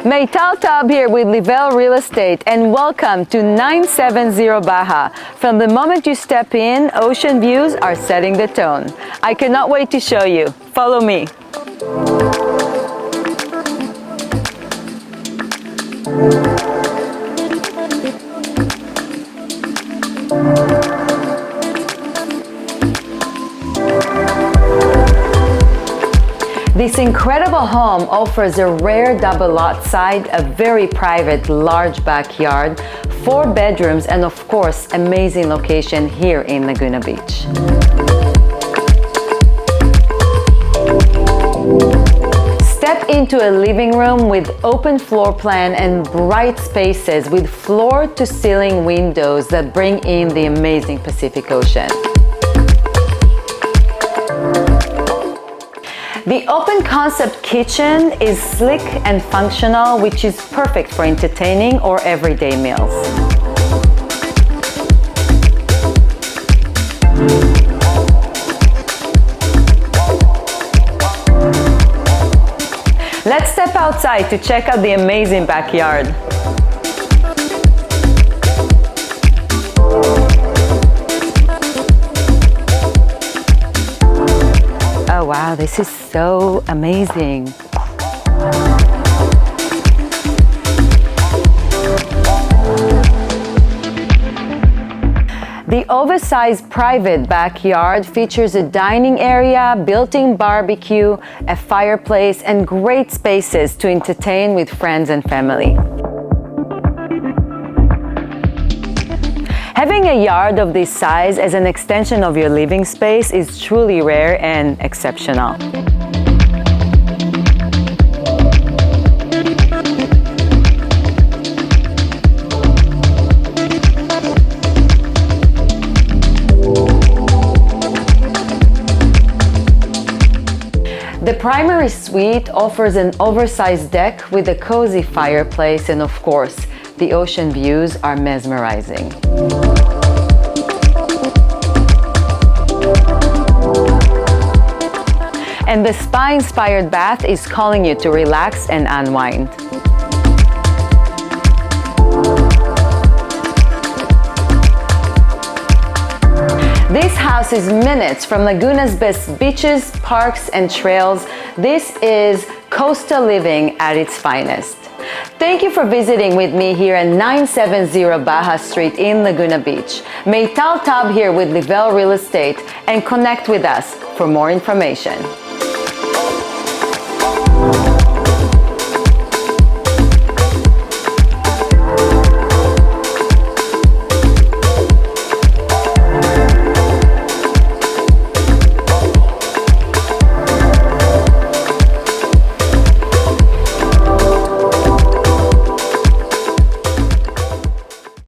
Meital Taub here with Livel Real Estate, and welcome to 970 Baja. From the moment you step in, ocean views are setting the tone. I cannot wait to show you. Follow me. This incredible home offers a rare double lot side, a very private large backyard, 4 bedrooms, and of course, amazing location here in Laguna Beach. Step into a living room with open floor plan and bright spaces with floor to ceiling windows that bring in the amazing Pacific Ocean. The open concept kitchen is slick and functional, which is perfect for entertaining or everyday meals. Let's step outside to check out the amazing backyard. Oh wow, this is so amazing. The oversized private backyard features a dining area, built-in barbecue, a fireplace, and great spaces to entertain with friends and family. Having a yard of this size as an extension of your living space is truly rare and exceptional. The primary suite offers an oversized deck with a cozy fireplace, and of course, the ocean views are mesmerizing. And the spa-inspired bath is calling you to relax and unwind. This house is minutes from Laguna's best beaches, parks, and trails. This is coastal living at its finest. Thank you for visiting with me here at 970 Baja Street in Laguna Beach. Meital Taub here with Livel Real Estate, and connect with us for more information.